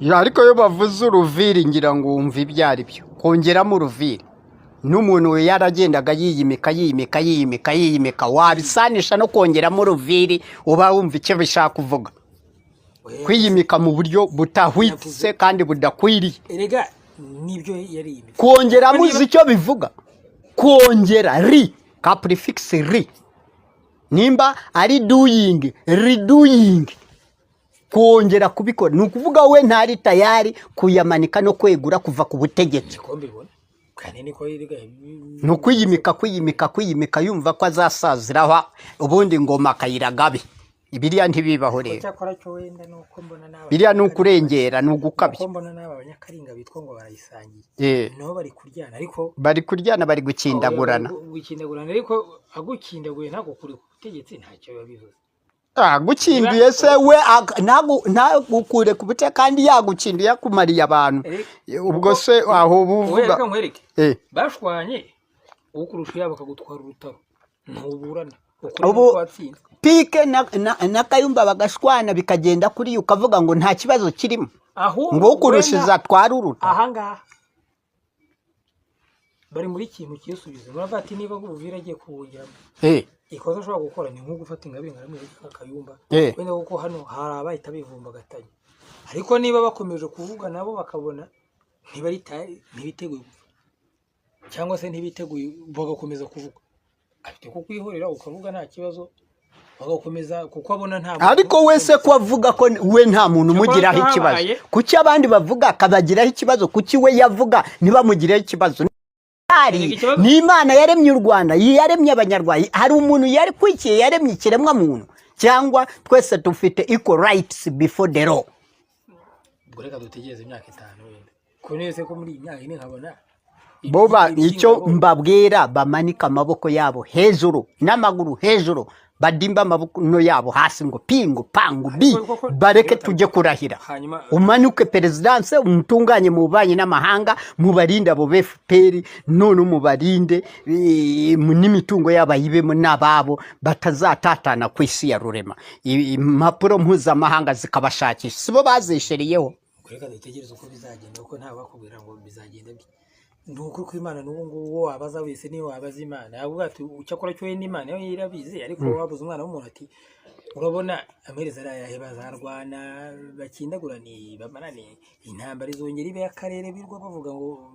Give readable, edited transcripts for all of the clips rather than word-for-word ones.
ariko yo bavuze uruviri ngira ngo wumva ibyari byo kongeramo uruviri n'umuntu we yaragendaga yiyimika wabisanisha no kongeramo uruviri uba wumva icyo bishaka kuvuga kwiyimika mu buryo butahwitse kandi budakwiriye erega nibyo yari kongeramo uzi icyo bivuga kongera ri ka prefix ri nimba ari doing redoing kongera kubikora ni ukuvuga we ntari tayari kuyamanika no kwegura kuva ku butegetsi ni ukwiyimika yumva ko azasaziraho ubundi ngoma akayiragabe biriya ntibibaho rero biriya ni ukurengera ni ugukabya mbona n'aba banyakaringa bitwa ngo barayisangiye nabo bari kuryana ariko bari kuryana bari gukindagurana ariko agukindaguye ntabwo kuri ku butegetsi ntacyo bibabivuze gukinduye se we ntagukure ku bute kandi yagukinduye kumariye abantu ubwo se aho buvuga bashwanye ukurusha yabo akagutwara urutaro ntuburana ubu pike na Kayumba bagashwana bikagenda kuri yo ukavuga ngo nta kibazo kirimo ngo ukurushiza twara uruta ahangaha bari muri kintu kisubiza baravuga ati niba Uvira agiye kuwongeramo ikoze ashobora gukora ni nko gufata ingabire nka Kayumba wenda kuko hano hari abahita bivumbagatanya ariko niba bakomeje kuvuga nabo bakabona ntibiteguye cyangwa se ntibiteguye bagakomeza kuvuga afite ko kwihorera ukavuga nta kibazo bagakomeza kuko abona nta ariko wese ko avuga ko we nta muntu umugiraho ikibazo kuki abandi bavuga akabagiraho ikibazo kuki we yavuga ntibamugiraho ikibazo ni Imana yaremye u Rwanda yaremye abanyarwanda hari umuntu yari kwikiye yaremye ikiremwa muntu cyangwa twese dufite equal rights before the law reka dutegereze imyaka 5 wenda ko nese ko muri imyaka ine nkabona boba icyo mbabwira bamanika amaboko yabo hejuru n'amaguru hejuru badimba amaboko no yabo hasi ngo pingo pangu bi bareke tujye kurahira umanuke presidence umutunganye mu banye n'amahanga mu barinda abo FPR none umubarinde n'imitungo yabayibemo nababo batazatatana ku isi ya rurema impapuro mpuzamahanga zikabashakisha sibo bazisheriyeho reka dutegereze uko bizagenda uko nta bakubwira ngo bizagenda nuko ko Imana n'ubungu wabaza wese ni wabaza Imana avuga ati ucyakora cyo n'Imana yo yirabize ariko wabuze umwana w'umuntu ati urabona amereza arayahe bazarwana bakindagurani bamanane intambara izongera ibe y'akarere birwa bavuga ngo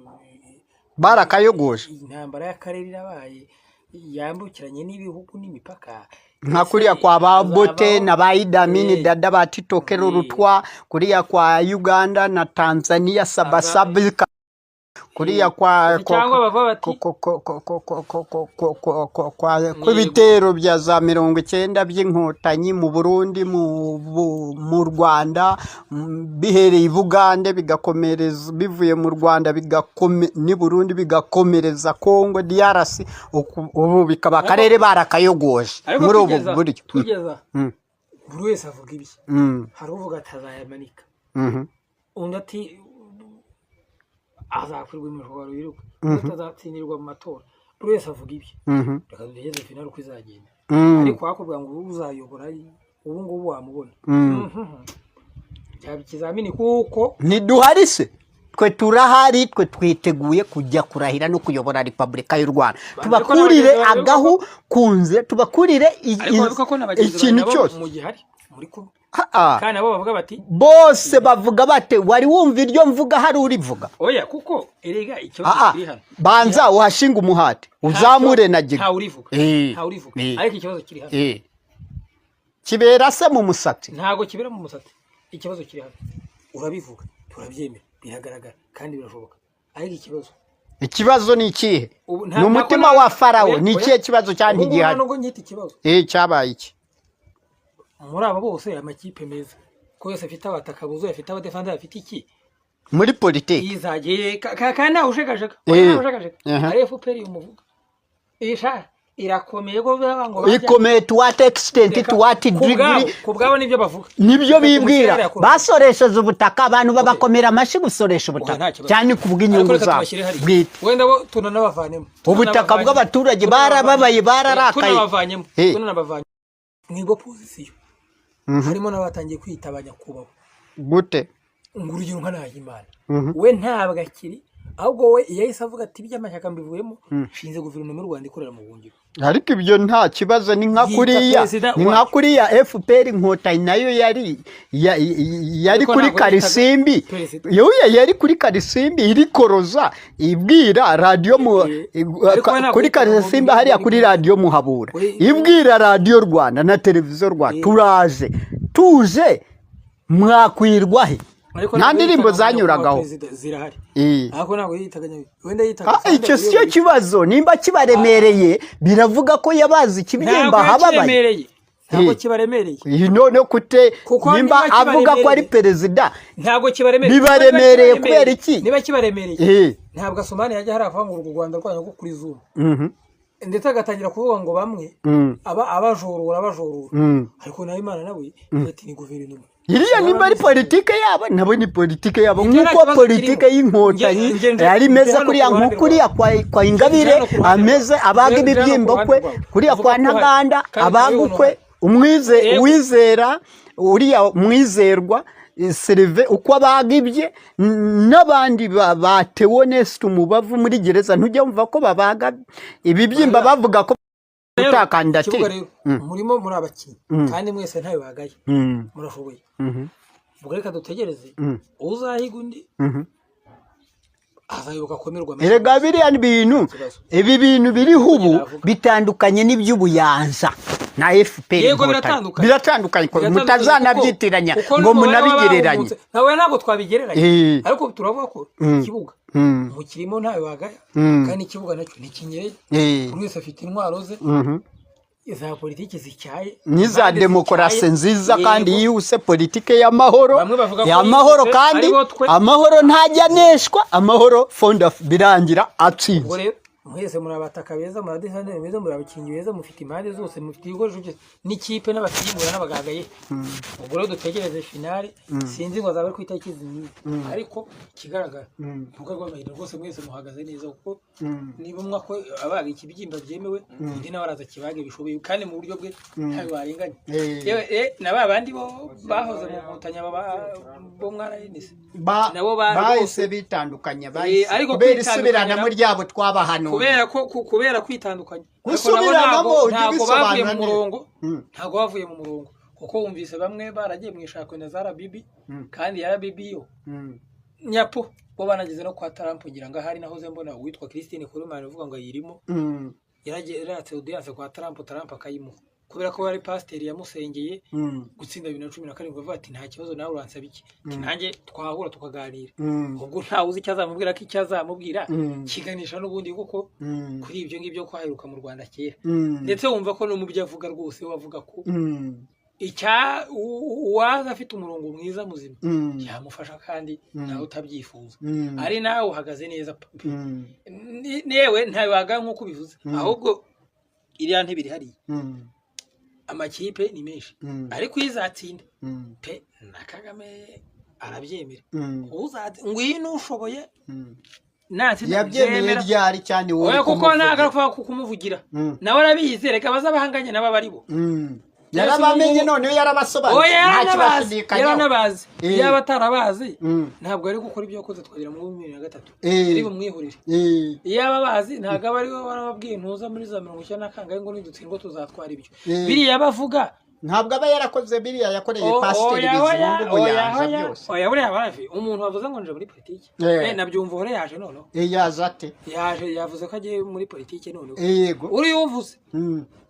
barakayogoje intambara y'akarere irabaye yambukiranye n'ibihugu n'imipaka nka kuriya kwa Babote na Baidamini dada batitokero rutwa kuriya kwa Uganda na Tanzania sabasabika kuriya kwa ibitero bya za 90 by'inkotanyi mu Burundi mu Rwanda bihereye Bugande bigakomereza bivuye mu Rwanda ni Burundi bigakomereza Kongo DRC ubu bikaba akarere barakayogoje muri ubu buryo tugeza buri wese avuga ibi hari uvuga atazayamanika undi ati azakwirwa imishwaro yiruka utazatsindirwa mu matora buri wese avuga ibi reka tugeze final uko izagenda ariko hakubwa ngo uzayobora ubu ngubu wamubona cyaba ikizamini kuko ntiduharise twe turahari twe twiteguye kujya kurahira no kuyobora Repubulika y'u Rwanda tubakurire agahu kunze tubakurire ikintu cyose mu gihari muri ko kana bo bavuga bati bose bavuga bate wari wumva iryo mvuga hari urivuga oya kuko erega icyo kiri hano banza uhashinga umuhate uzamure nagira nta urivuga ariko ikibazo kiri hano kibera se mu musatsi ntago kibera mu musatsi ikibazo kiri hano urabivuga turabyemera biragaragara kandi birashoboka ariko ikibazo ni ikihe ni umutima wa Farawo ni ikihe kibazo cyane igihari cyabaye iki muri aba bose amakipe meza ko yose afite abatakabuzo afite abadefender afite iki muri politiki izagiye kana ushegashega ari FPR umuvuga isha irakomeye go ngo ikomeye to what extent to what degree kubwabo nibyo bavuga nibyo bibwira basoresheje ubutaka abantu babakomera amashi gusoresha ubutaka cyane kuvuga inyungu zabo wenda bo tunanabavanemo ubutaka bw'abaturage barababaye bararakaye tunanabavanye nibo position harimo n'abatangiye kwitabanya kubaho gute ngurugiro nka Nahimana we ntabwo akiri ahubwo we yahise avuga ati by'amashyaka mbivuyemo nshinze guverinoma y'u Rwanda ikorera mu buhungiro. Ariko ibyo nta kibazo, ni nka kuriya FPR Inkotanyi nayo yari kuri Karisimbi, yari kuri Karisimbi iri koroza ibwira radio kuri Karisimbi hariya kuri radio Muhabura, ibwira radio Rwanda na televiziyo Rwanda turaje tuje mwakwirwa he, nta ndirimbo zanyuragaho zirahari. Ako ntabwo yitaganya wenda icyo siyo kibazo, nimba kibaremereye biravuga ko yabazi ikibyimba hababaye, ntabwo kibaremereye none kute nimba avuga ko ari perezida ntabwo kibaremereye, bibaremereye kubera iki? Niba kibaremereye ntabwo Asomani yajya haravuga ngo u Rwanda rwanyu kuri Zoom ndetse agatangira kuvuga ngo bamwe abajorora ariko Nahimana nawe ati ni guverinoma iriya nimba ari politike yabo, nabo ni politike yabo, nk'uko politike y'Inkotanyi yari imeze kuriya nk'ukuriya kwa Ingabire ameze, abaga ibibyimbo kwe kuriya kwa Ntaganda abagukwe uwizera uriya mwizerwa Sylvain uko abagibye n'abandi batewe neste umubavu muri gereza, ntujya umva ko babaga ibibyimba bavuga ko utakandidatire. Murimo muri abakinyi kandi mwese ntayo bagaye murashoboye, ubwo reka dutegereze uzahiga undi azayoboka komerwa. Erega biriya bintu ibi bintu biriho ubu bitandukanye n'iby'ubuyanza na FPR biratandukanye, mutazanabyitiranya ngo munabigereranye. Nawe ntabwo twabigereranya, ariko turavuga ko ikibuga mu kirimo ntayo bagaye kandi ikibuga nacyo ni kinyereye, buri wese afite intwaro ze za politiki zicyaye niza demokarasi nziza kandi yihuse, politike y'amahoro kandi amahoro ntajya neshwa, amahoro fonda birangira atsinze. Mwese murabataka beza, muradefendere beza, murabakinyi beza, mufite impande zose, mufite ibikoresho byose n'ikipe n'abakinnyi n'abagagaye. Ubwo rero dutegereze finale, sinzi ngo azaba ari ku itariki zimwe, ariko kigaragara vuga ngo amahirwe rwose mwese muhagaze neza, kuko niba mwako abaga ikibyimba byemewe undi nawe araza kibage bishoboye kandi mu buryo bwe ntawe warenganya. Yewe naba bandi bo bahoze mu Nkotanyi bo mwarayenise nabo bahise bitandukanya, ariko kubera muri ryabo twabahano kubera kwitandukanya, ntabwo bavuye mu murongo, kuko wumvise bamwe baragiye mu ishako na za RBB kandi ya RBB yo nyapo bo banageze no kwa Trump ngira ngo hari nahoze mbona witwa Christine Kurumana uvuga ngo ayirimo yaragiye audience kwa Trump akayimuha kubera ko bari pasiteri yamusengeye gutsinda 2017 bavuga ati nta kibazo nawe uransaba iki, nanjye twahura tukaganira. Ubwo ntawe uzi icyazamubwira ko icyazamubwira kiganisha n'ubundi kuko kuri ibyo ngibyo kwaheruka mu Rwanda kera, ndetse wumva ko no mu byo avuga rwose wavuga ko waza afite umurongo mwiza muzima yamufasha kandi nawe utabyifuza ari nawe uhagaze neza newe ntabaga nk'uko bivuze, ahubwo iriya ntibiri hariya amakipe ni menshi ariko izatsinda pe na Kagame arabyemera, ngwino ushoboye yabyemeye ryari cyane wowe kuko nagaruka kumuvugira nawe arabizi, reka bazabahanganye nabo baribo yarabamenye none yarabasobanuriye yaranabazi, yaba atarabazi ntabwo ari gukora ibyo yakoze twagera mu 2003 iri bumwihurire, yaba bazi ntabwo aba ariwe barababwiye ntuza muri za 90 kangahe ngo nidutsindwa tuzatwara ibyo biriya bavuga, ntabwo aba yarakoze biriya yakoreye pasiteri bizungu buyanza byose. Oya buriya barafi umuntu wavuze ngo nje muri politiki nabyumva hore yaje noneho yaje ate yavuze ko agiye muri politiki noneho yego uri uvuze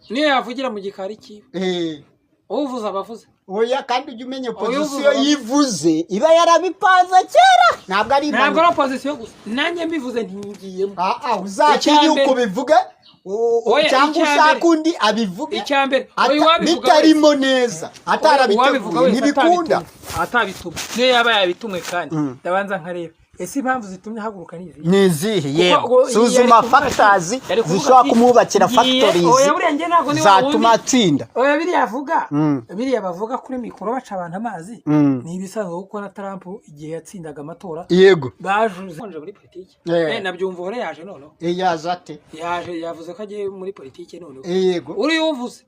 niyo yavugira mu gikari kiwe uvuze abavuze oya kandi ujye umenye pozisiyo yivuze iba yarabipanze kera, ntabwo ari pozisiyo gusa nanjye mbivuze ntingiyemo uzakinye uko bivuga cyangwa ushaka undi abivuge bitarimo neza atarabiteguye ntibikunda atabituma niyo yaba yabitumwe kandi ndabanza nkareba ese impamvu zitumye haguruka nizihe yego suzuma factors zishobora kumwubakira factories zatuma atsinda. Oya biriya bavuga kuri mikoro baca abantu amazi ni ibisanzwe kuko na Trump igihe yatsindaga amatora yego bajuze muri politiki nabyumva hore yaje noneho yaje ate yavuze ko agiye muri politiki noneho yego uri uvuze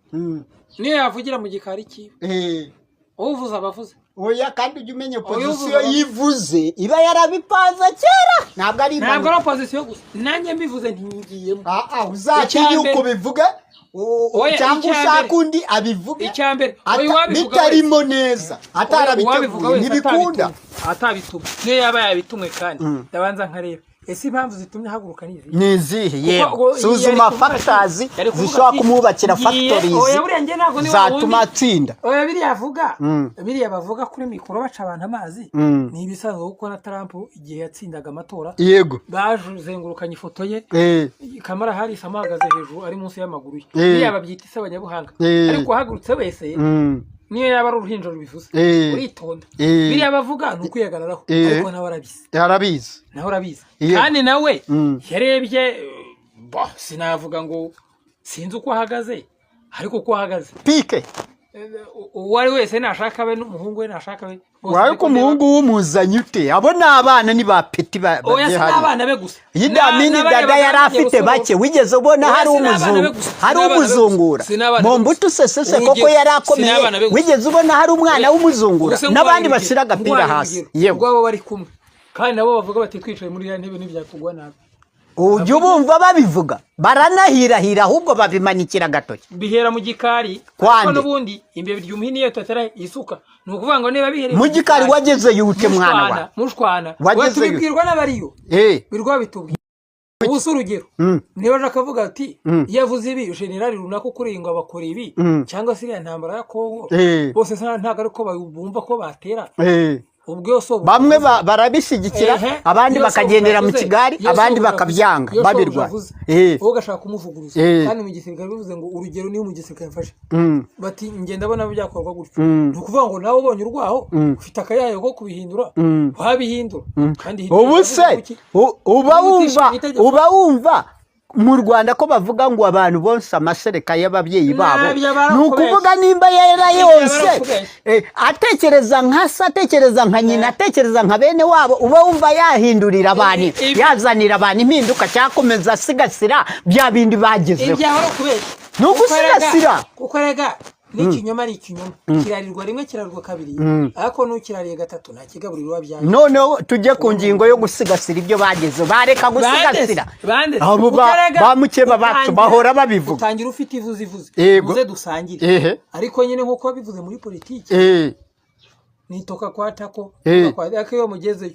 niyo yavugira mu gikari kiwe uvuze abavuze oya kandi ujye umenya opozisiyo yivuze iba yarabipanze kera ntabwo ari opozisiyo gusa nanjye mbivuze ntingiyemo uzakiri uko bivuga cyangwa ushaka undi abivuge bitarimo neza atarabiteguye ntibikunda atabitumwe niyo yaba yabitumwe kandi ndabanza nkareba ese impamvu zitumye haguruka ni izihe yewe suzuma factors zishobora kumwubakira factories zatuma atsinda oya biriya bavuga kuri mikoro baca abantu amazi ni ibisanzwe kuko na Trump igihe yatsindaga amatora yego bajuzengurukanye ifoto ye Kamala Harris amahagaze hejuru ari munsi y'amaguru ye biriya babyita isabanyabuhanga ariko hagurutse wese niyo yaba ari uruhinja rubivuze uritonda biriya bavuga ni ukwihagararaho ariko nawe arabizi kandi nawe yarebye sinavuga ngo sinzi uko ahagaze ariko uko ahagaze pike uwari wese nashaka abe n'umuhungu we nashaka abe ariko umuhungu w'umuzanye ute abo ni abana ni ba peti oya abana be gusa yidamini dada yari afite bake wigeze ubona hari umuzungura Mobutu Sese Seko koko yari akomeye wigeze ubona hari umwana w'umuzungura n'abandi bashira agapira hasi yego abo bari kumwe kandi nabo bavuga bati twicaye muri ya ntebe n'ibyatugwa nabi ujye ubumva babivuga baranahirahira ahubwo babimanikira gatoki bihera mu gikari ariko n'ubundi imbere ry'umuhini iyo tatara isuka ni ukuvuga ngo niba bihereye mu gikari wageze yute mwana wa mushwana watubibwirwa n'abariyo birwa bitubwira ubusa urugero niba akavuga ati yavuze ibi generali runaka kurenga bakora ibi cyangwa se iriya ntambara ya Kongo bose ntago ariko bumva ko batera bamwe barabishyigikira abandi bakagendera mu kigari abandi bakabyanga babirwa ugashaka kumuvuguruza kandi mu gisirikare bivuze ngo urugero niyo mu gisirikare yafashe bati ngenda abona byakorwa gutyo ni ukuvuga ngo nawe ubonye urwaho ufite akayayo ko kubihindura wabihindura kandi ubu se uba wumva mu Rwanda ko bavuga ngo abantu bonse amashereka y'ababyeyi babo ni ukuvuga nimba yera yose atekereza nka se atekereza nka nyina atekereza nka bene wabo uba wumva yahindurira abantu yazanira abantu impinduka cyakomeza asigasira bya bindi bagezeho ni ugusigasira kuko rega n'ikinyoma ari ikinyoma kirarirwa rimwe kirarwa kabiri ariko n'ukirariye gatatu nta kigaburirwa byanyu noneho tujye ku ngingo yo gusigasira ibyo bageze bareka gusigasira abo bamukeba bacu bahora babivuga utangira ufite ivuze muze dusangire ariko nyine nkuko bivuze muri politiki nitoka kwatako kwatako yo mugezeyo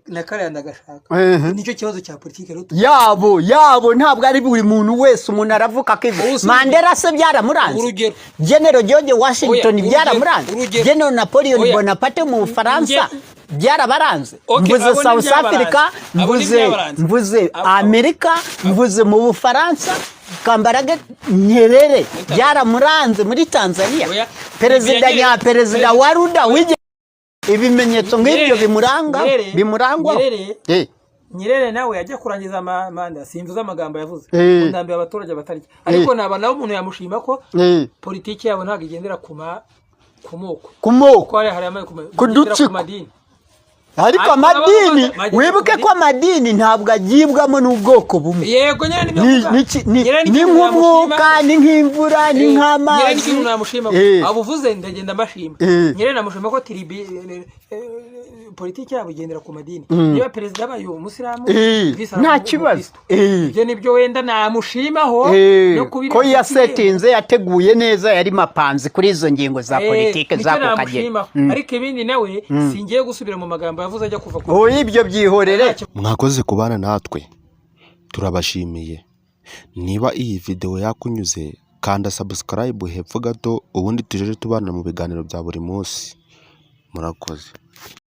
na kare ndagashaka nicyo kibazo cya politiki rero yabo ntabwo ari buri muntu wese umuntu aravuka ko Mandela se byaramuranze General George Washington byaramuranze General Napoleon Bonaparte mu Faransa byarabaranze mvuze South Africa mvuze Amerika mvuze mu Bufaransa Kambarage Nyerere byaramuranze muri Tanzania perezida wa Ruda ibimenyetso nk'ibyo bimurangwa Nyerere nawe yajya kurangiza manda simvuze amagambo yavuze ndambiye abaturage batariki ariko naba nawe umuntu yamushima ko politiki yabo ntago igendera ku moko ko hari amaye ku madini ariko amadini wibuke ko amadini ntabwo agibwamo n'ubwoko bumwe yego ni nk'umwuka ni nk'imvura ni nk'amazi Nyerere n'ikintu namushima abuvuze ndagenda mbashima Nyerere namushima ko politiki yabo igendera ku madini niba perezida bayo umusiramu nta kibazo ibyo nibyo wenda namushimaho ko yasetinze yateguye neza yari mapanzi kuri izo ngingo za politiki zako kagera ariko ibindi nawe singiye gusubira mu magambo yavuze ajya kuva ku ibyo byihorere mwakoze kubana natwe turabashimiye niba iyi video yakunyuze kanda subscribe hepfo gato ubundi tujeje tubana mu biganiro bya buri munsi murakoze.